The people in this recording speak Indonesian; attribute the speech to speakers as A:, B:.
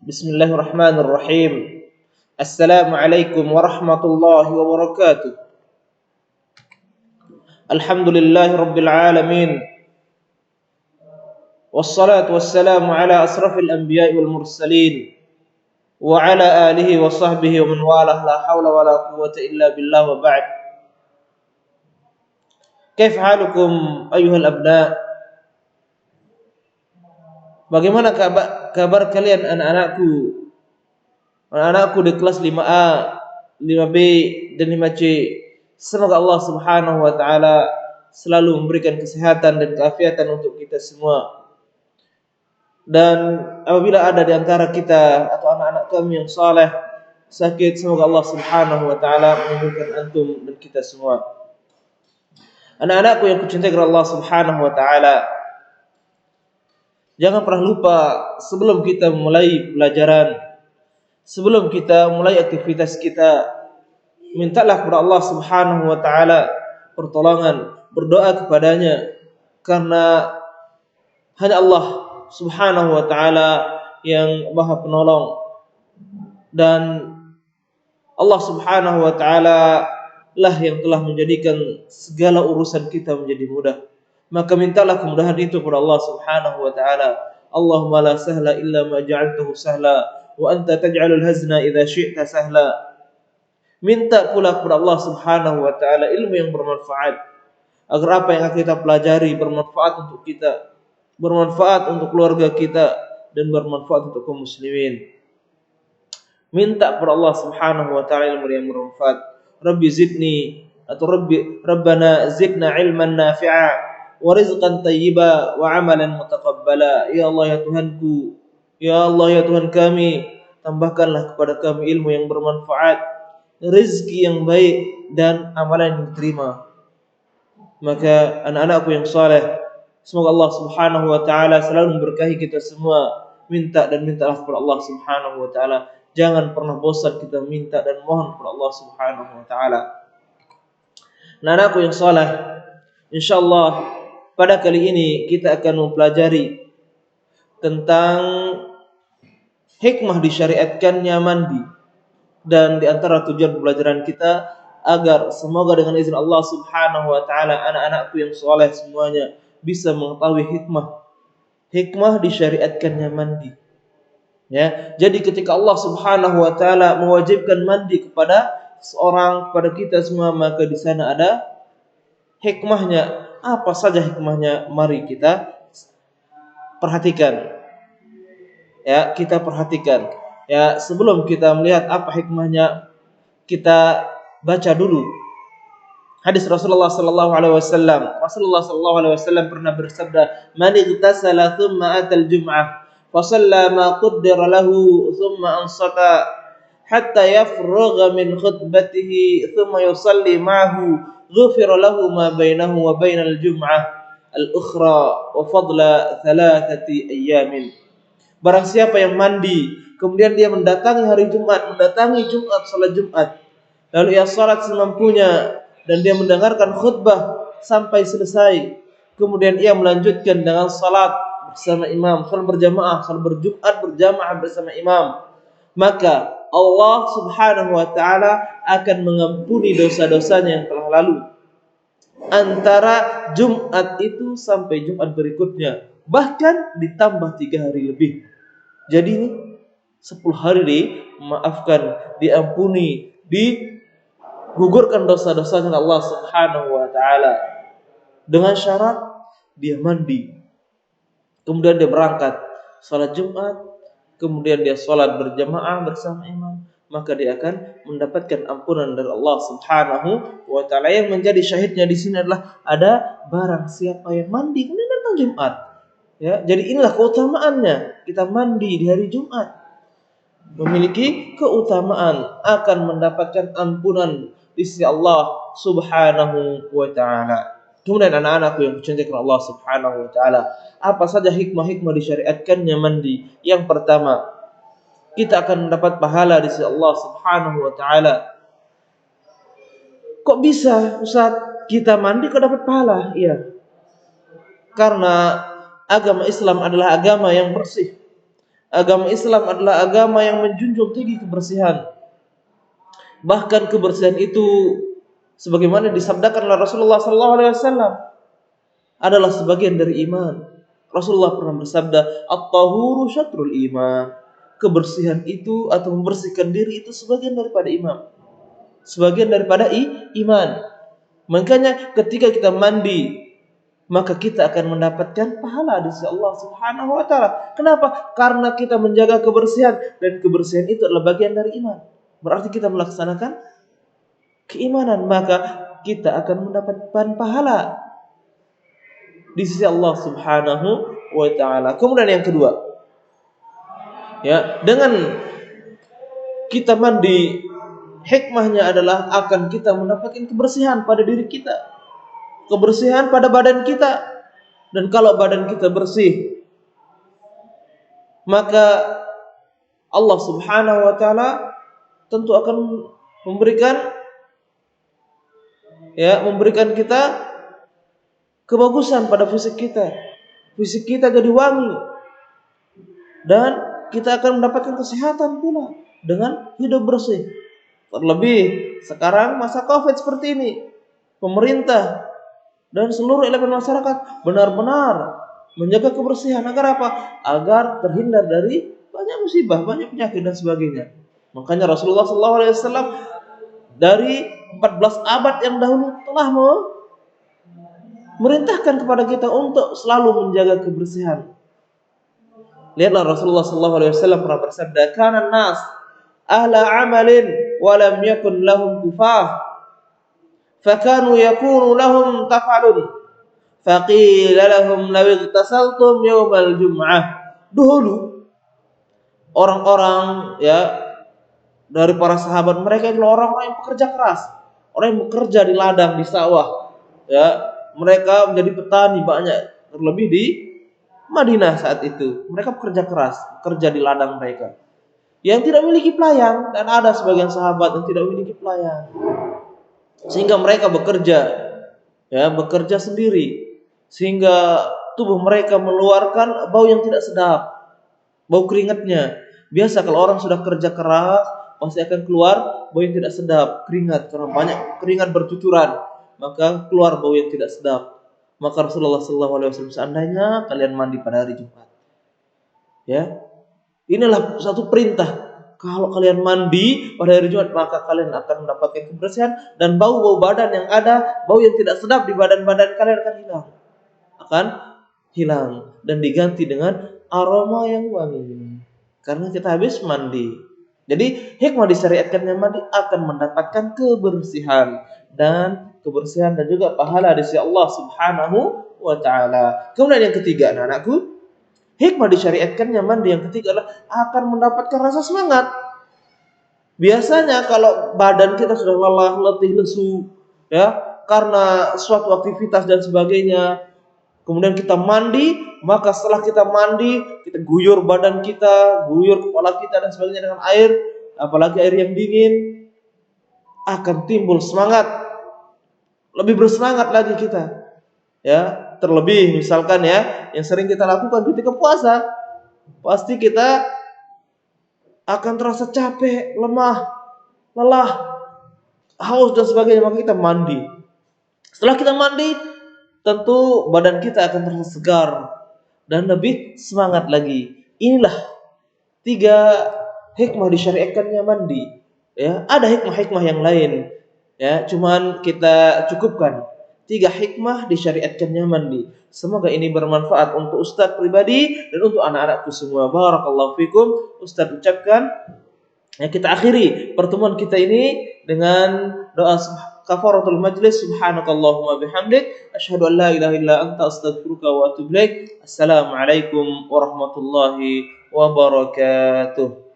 A: Bismillahirrahmanirrahim. Assalamualaikum warahmatullahi wabarakatuh. Alhamdulillahi rabbil alamin. Wassalatu wassalamu ala asrafil anbiya'i wal mursalin wa ala alihi wa sahbihi wa man walah, la hawla wa la quwwata illa billah, wa ba'd. Kaif halukum ayyuhal abna? Bagaimana kabar kalian anak-anakku di kelas 5A, 5B dan 5C? Semoga Allah Subhanahu wa taala selalu memberikan kesehatan dan keafiatan untuk kita semua. Dan apabila ada di antara kita atau anak-anak kami yang saleh sakit, semoga Allah Subhanahu wa taala menyembuhkan antum dan kita semua. Anak-anakku yang kucintai oleh Allah Subhanahu wa taala, jangan pernah lupa sebelum kita mulai pelajaran, sebelum kita mulai aktivitas kita, mintalah kepada Allah Subhanahu wa taala pertolongan, berdoa kepadanya, karena hanya Allah Subhanahu wa taala yang Maha Penolong, dan Allah Subhanahu wa taala lah yang telah menjadikan segala urusan kita menjadi mudah. Maka mintalah kemudahan itu kepada Allah Subhanahu wa taala. Allahumma la sahla illa ma ja'altahu sahla wa anta taj'alul hazna idza syi'ta sahla. Minta pula kepada Allah Subhanahu wa taala ilmu yang bermanfaat, agar apa yang kita pelajari bermanfaat untuk kita, bermanfaat untuk keluarga kita, dan bermanfaat untuk kaum muslimin. Minta kepada Allah Subhanahu wa taala ilmu yang bermanfaat. Rabbi zidni atau Rabbana zidna ilman nafi'a wa rizqan tayyiba wa amalan mutaqabbala. Ya Allah, ya Tuhanku, ya Allah, ya Tuhan kami, tambahkanlah kepada kami ilmu yang bermanfaat, rezeki yang baik, dan amalan yang diterima. Maka anak-anakku yang saleh, semoga Allah Subhanahu wa taala selalu memberkahi kita semua. Minta dan mintalah kepada Allah Subhanahu wa taala. Jangan pernah bosan kita minta dan mohon kepada Allah Subhanahu wa taala. Anak-anakku yang saleh, insyaallah pada kali ini kita akan mempelajari tentang hikmah disyariatkannya mandi, dan di antara tujuan pembelajaran kita agar semoga dengan izin Allah Subhanahu wa taala anak-anakku yang saleh semuanya bisa mengetahui hikmah disyariatkannya mandi. Ya, jadi ketika Allah Subhanahu wa taala mewajibkan mandi kepada kepada kita semua, maka di sana ada hikmahnya. Apa saja hikmahnya? Mari kita perhatikan. Ya, kita perhatikan. Ya, sebelum kita melihat apa hikmahnya, kita baca dulu hadis Rasulullah sallallahu alaihi wasallam. Rasulullah sallallahu alaihi wasallam pernah bersabda, "Man igtasala thumma atal jum'ah fa shalla ma qaddara lahu thumma ansata hatta yafrugha min khutbatihi thumma yusalli ma'ahu ghufira lahu ma bainahu wa bainal jum'ah al-ukhra wa fadla thalathati ayyamin." Barang siapa yang mandi kemudian dia mendatangi hari Jumat, salat Jumat, lalu ia salat semampunya dan dia mendengarkan khutbah sampai selesai, kemudian ia melanjutkan dengan salat bersama imam, salat berjamaah, salat berjumat berjamaah bersama imam, maka Allah Subhanahu wa taala akan mengampuni dosa-dosanya yang telah lalu antara Jumat itu sampai Jumat berikutnya, bahkan ditambah 3 hari lebih. Jadi ini 10 hari dimaafkan, diampuni, digugurkan dosa-dosanya Allah Subhanahu wa taala, dengan syarat dia mandi, kemudian dia berangkat salat Jumat, kemudian dia salat berjamaah bersama imam, maka dia akan mendapatkan ampunan dari Allah Subhanahu wa taala. Yang menjadi syahidnya di sini adalah ada barang siapa yang mandi kemudian datang Jumat. Ya, jadi inilah keutamaannya. Kita mandi di hari Jumat memiliki keutamaan, akan mendapatkan ampunan di sisi Allah Subhanahu wa taala. Kemudian anak-anakku yang dicintai oleh Allah Subhanahu wa taala, apa saja hikmah-hikmah disyariatkannya mandi? Yang pertama, kita akan mendapat pahala di sisi Allah Subhanahu wa taala. Kok bisa Ustaz kita mandi kok dapat pahala? Iya. Karena agama Islam adalah agama yang bersih, Agama Islam adalah agama yang menjunjung tinggi kebersihan. Bahkan kebersihan itu sebagaimana disabdakan oleh Rasulullah SAW adalah sebagian dari iman. Rasulullah pernah bersabda, "At-tahuru syatrul iman." Kebersihan itu atau membersihkan diri itu sebagian daripada iman. Sebagian daripada iman. Makanya ketika kita mandi, maka kita akan mendapatkan pahala di sisi Allah Subhanahu wa taala. Kenapa? Karena kita menjaga kebersihan, dan kebersihan itu adalah bagian dari iman. Berarti kita melaksanakan keimanan, maka kita akan mendapatkan pahala di sisi Allah Subhanahu wa taala. Kemudian yang kedua, ya, dengan kita mandi, hikmahnya adalah akan kita mendapatkan kebersihan pada diri kita, kebersihan pada badan kita. Dan kalau badan kita bersih, maka Allah Subhanahu wa taala tentu akan memberikan kita kebagusan pada fisik kita. Fisik kita jadi wangi, dan kita akan mendapatkan kesehatan pula dengan hidup bersih. Terlebih sekarang masa Covid seperti ini, pemerintah dan seluruh elemen masyarakat benar-benar menjaga kebersihan. Agar apa? Agar terhindar dari banyak musibah, banyak penyakit dan sebagainya. Makanya Rasulullah SAW dari 14 abad yang dahulu telah merintahkan kepada kita untuk selalu menjaga kebersihan. Lihatlah Rasulullah SAW pernah bersabda, "Kana nas ahla amalin wa lam yakun lahum kufah, fakanu yakunu lahum taf'alun, faqila lahum law igtasaltum yawmal jum'ah." Dulu orang-orang, ya, dari para sahabat, mereka adalah orang-orang yang pekerja keras, orang yang bekerja di ladang, di sawah, ya. Mereka menjadi petani banyak, terlebih di Madinah saat itu. Mereka bekerja keras, bekerja di ladang mereka, yang tidak memiliki pelayan, dan ada sebagian sahabat yang tidak memiliki pelayan, sehingga mereka bekerja sendiri, sehingga tubuh mereka mengeluarkan bau yang tidak sedap, bau keringatnya. Biasa kalau orang sudah kerja keras, pasti akan keluar bau yang tidak sedap, keringat, karena banyak keringat bercucuran, maka keluar bau yang tidak sedap. Maka Rasulullah SAW, seandainya kalian mandi pada hari Jumat, ya, inilah satu perintah. Kalau kalian mandi pada hari Jumat, maka kalian akan mendapatkan kebersihan, dan bau-bau badan yang ada, bau yang tidak sedap di badan-badan kalian akan hilang dan diganti dengan aroma yang wangi, karena kita habis mandi. Jadi hikmah disyariatkannya mandi akan mendapatkan kebersihan dan juga pahala di sisi Allah Subhanahu wa taala. Kemudian yang ketiga, anak-anakku, hikmah disyariatkannya mandi yang ketiga adalah akan mendapatkan rasa semangat. Biasanya kalau badan kita sudah lelah, letih, lesu, ya, karena suatu aktivitas dan sebagainya, kemudian kita mandi, maka setelah kita mandi, kita guyur badan kita, guyur kepala kita dan sebagainya dengan air, apalagi air yang dingin, akan timbul semangat, lebih bersemangat lagi kita. Ya, terlebih misalkan, ya, yang sering kita lakukan ketika puasa, pasti kita akan terasa capek, lemah, lelah, haus dan sebagainya, maka kita mandi. Setelah kita mandi, tentu badan kita akan terasa segar dan lebih semangat lagi. Inilah 3 hikmah disyariatkannya mandi. Ya, ada hikmah-hikmah yang lain, ya, cuman kita cukupkan 3 hikmah disyariatkannya mandi. Semoga ini bermanfaat untuk Ustaz pribadi dan untuk anak-anakku semua. Barakallahu fikum. Ustaz ucapkan, ya, kita akhiri pertemuan kita ini dengan doa kafaratul majlis. Subhanakallahumma bihamdik, asyhadu an la ilaha illa anta, astaghfiruka wa atubu ilaik. Assalamualaikum warahmatullahi wabarakatuh.